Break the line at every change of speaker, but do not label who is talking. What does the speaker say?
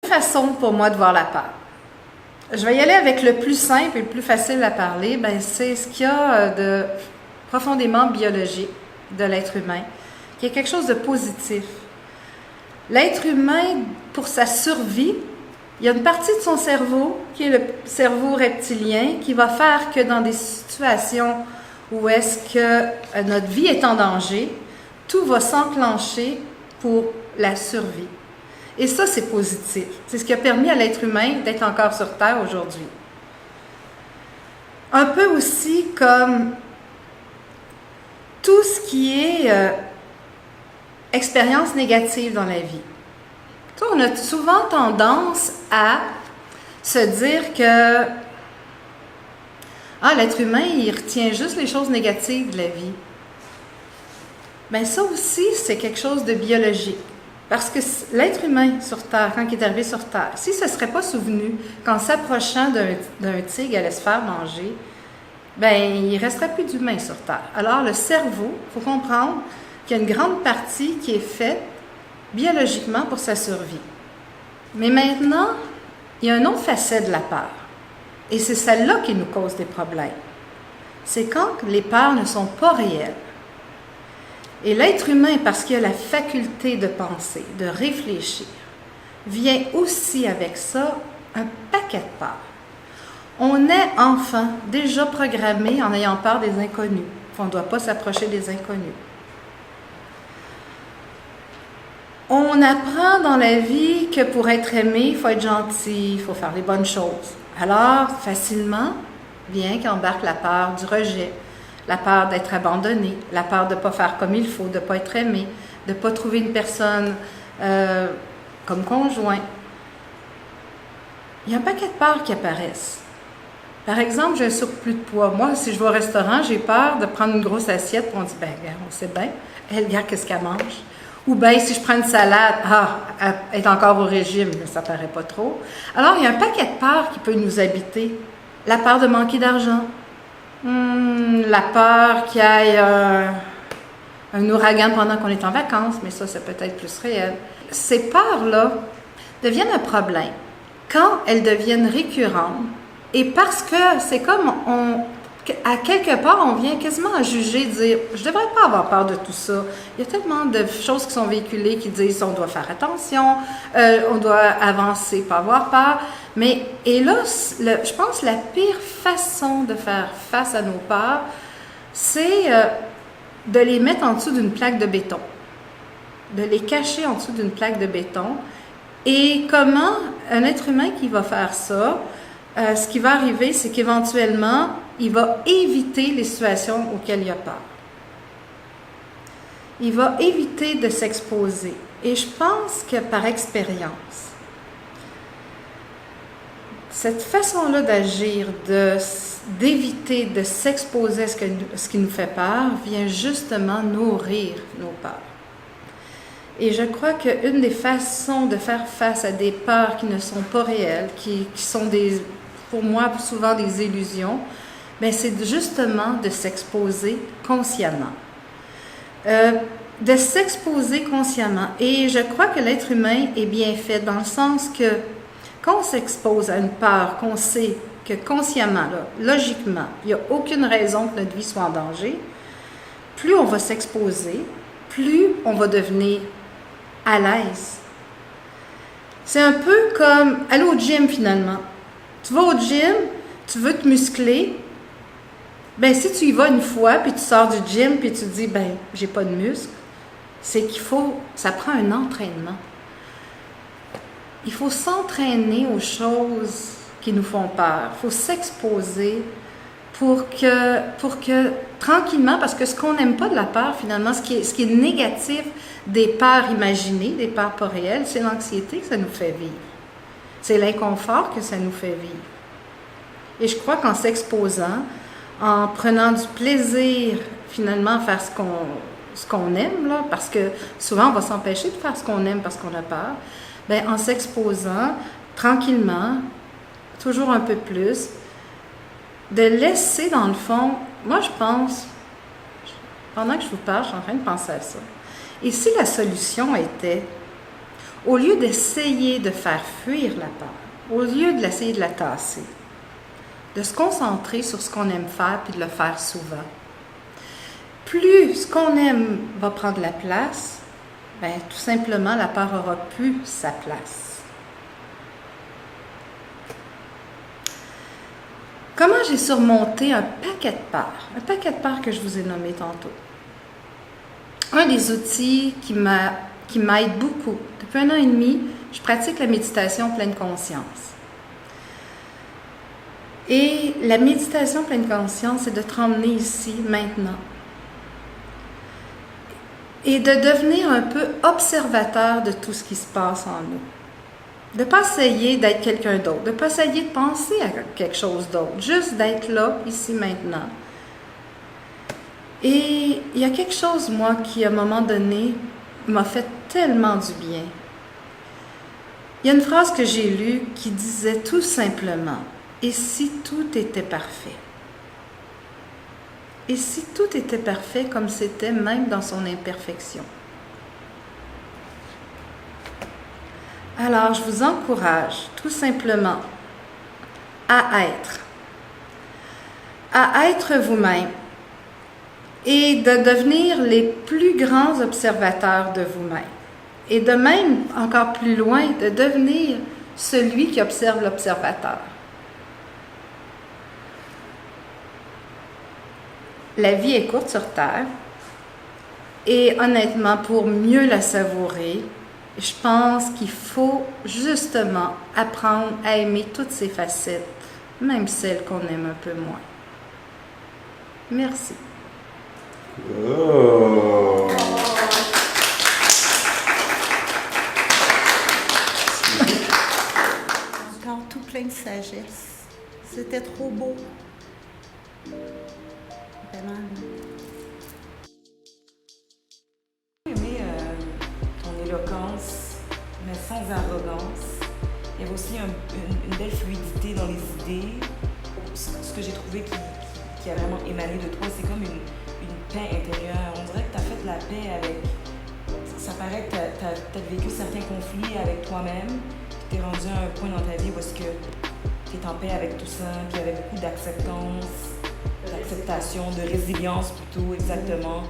Façon pour moi de voir la peur. Je vais y aller avec le plus simple et le plus facile à parler, c'est ce qu'il y a de profondément biologique de l'être humain, qui est quelque chose de positif. L'être humain, pour sa survie, il y a une partie de son cerveau, qui est le cerveau reptilien, qui va faire que dans des situations où est-ce que notre vie est en danger, tout va s'enclencher pour la survie. Et ça, c'est positif. C'est ce qui a permis à l'être humain d'être encore sur Terre aujourd'hui. Un peu aussi comme tout ce qui est expérience négative dans la vie. On a souvent tendance à se dire que l'être humain, il retient juste les choses négatives de la vie. Bien, ça aussi, c'est quelque chose de biologique. Parce que l'être humain sur Terre, quand il est arrivé sur Terre, s'il ne se serait pas souvenu qu'en s'approchant d'un tigre, il allait se faire manger, il ne resterait plus d'humain sur Terre. Alors, le cerveau, il faut comprendre qu'il y a une grande partie qui est faite biologiquement pour sa survie. Mais maintenant, il y a une autre facette de la peur. Et c'est celle-là qui nous cause des problèmes. C'est quand les peurs ne sont pas réelles. Et l'être humain, parce qu'il a la faculté de penser, de réfléchir, vient aussi avec ça un paquet de peurs. On est enfant, déjà programmé en ayant peur des inconnus. On ne doit pas s'approcher des inconnus. On apprend dans la vie que pour être aimé, il faut être gentil, il faut faire les bonnes choses. Alors, facilement, vient qu'embarque la peur du rejet, la peur d'être abandonné, la peur de ne pas faire comme il faut, de ne pas être aimé, de ne pas trouver une personne comme conjoint. Il y a un paquet de peurs qui apparaissent. Par exemple, j'ai un surplus de poids. Moi, si je vais au restaurant, j'ai peur de prendre une grosse assiette et on dit, on sait bien, elle regarde qu'est-ce qu'elle mange. Ou bien, si je prends une salade, elle est encore au régime, mais ça ne paraît pas trop. Alors, il y a un paquet de peurs qui peut nous habiter. La peur de manquer d'argent. La peur qu'il y ait un ouragan pendant qu'on est en vacances, mais ça, c'est peut-être plus réel. Ces peurs-là deviennent un problème quand elles deviennent récurrentes et parce que c'est comme à quelque part, on vient quasiment à juger, dire « je ne devrais pas avoir peur de tout ça ». Il y a tellement de choses qui sont véhiculées qui disent « on doit faire attention, on doit avancer, pas avoir peur ». Et là, je pense que la pire façon de faire face à nos peurs, c'est de les mettre en dessous d'une plaque de béton, de les cacher en dessous d'une plaque de béton. Et comment un être humain qui va faire ça, ce qui va arriver, c'est qu'éventuellement, il va éviter les situations auxquelles il a peur. Il va éviter de s'exposer. Et je pense que par expérience, cette façon-là d'agir, d'éviter de s'exposer à ce qui nous fait peur, vient justement nourrir nos peurs. Et je crois qu'une des façons de faire face à des peurs qui ne sont pas réelles, qui sont pour moi souvent des illusions, c'est justement de s'exposer consciemment. De s'exposer consciemment. Et je crois que l'être humain est bien fait dans le sens que quand on s'expose à une peur, qu'on sait que consciemment, logiquement, il n'y a aucune raison que notre vie soit en danger, plus on va s'exposer, plus on va devenir à l'aise. C'est un peu comme aller au gym finalement. Tu vas au gym, tu veux te muscler, si tu y vas une fois, puis tu sors du gym, puis tu te dis, j'ai pas de muscles, c'est ça prend un entraînement. Il faut s'entraîner aux choses qui nous font peur. Il faut s'exposer pour que tranquillement, parce que ce qu'on n'aime pas de la peur, finalement, ce qui est négatif des peurs imaginées, des peurs pas réelles, c'est l'anxiété que ça nous fait vivre. C'est l'inconfort que ça nous fait vivre. Et je crois qu'en s'exposant, en prenant du plaisir, finalement, à faire ce qu'on aime, parce que souvent, on va s'empêcher de faire ce qu'on aime parce qu'on a peur, en s'exposant, tranquillement, toujours un peu plus, de laisser, dans le fond, moi, je pense, pendant que je vous parle, je suis en train de penser à ça. Et si la solution était, au lieu d'essayer de faire fuir la peur, au lieu d'essayer de la tasser, de se concentrer sur ce qu'on aime faire puis de le faire souvent. Plus ce qu'on aime va prendre la place, bien, tout simplement, la peur aura plus sa place. Comment j'ai surmonté un paquet de peurs que je vous ai nommé tantôt? Un des outils qui m'aide beaucoup. Depuis 1 an et demi, je pratique la méditation pleine conscience. Et la méditation pleine conscience, c'est de te ramener ici, maintenant. Et de devenir un peu observateur de tout ce qui se passe en nous. De ne pas essayer d'être quelqu'un d'autre, de ne pas essayer de penser à quelque chose d'autre, juste d'être là, ici, maintenant. Et il y a quelque chose, moi, qui, à un moment donné, m'a fait tellement du bien. Il y a une phrase que j'ai lue qui disait tout simplement « Et si tout était parfait? » Et si tout était parfait comme c'était, même dans son imperfection? Alors, je vous encourage tout simplement à être vous-même et de devenir les plus grands observateurs de vous-même. Et de même, encore plus loin, de devenir celui qui observe l'observateur. La vie est courte sur Terre et honnêtement, pour mieux la savourer, je pense qu'il faut justement apprendre à aimer toutes ces facettes, même celles qu'on aime un peu moins. Merci.
Oh.
Encore tout plein de sagesse. C'était trop beau. Vraiment.
J'ai aimé ton éloquence, mais sans arrogance. Il y avait aussi une belle fluidité dans les idées. Ce que j'ai trouvé qui a vraiment émané de toi, c'est comme une paix intérieure. On dirait que tu as fait la paix avec... Ça paraît que tu as peut-être vécu certains conflits avec toi-même, puis tu es rendu à un point dans ta vie où est-ce que tu es en paix avec tout ça, puis il y avait beaucoup d'acceptance, d'acceptation, de résilience plutôt, exactement.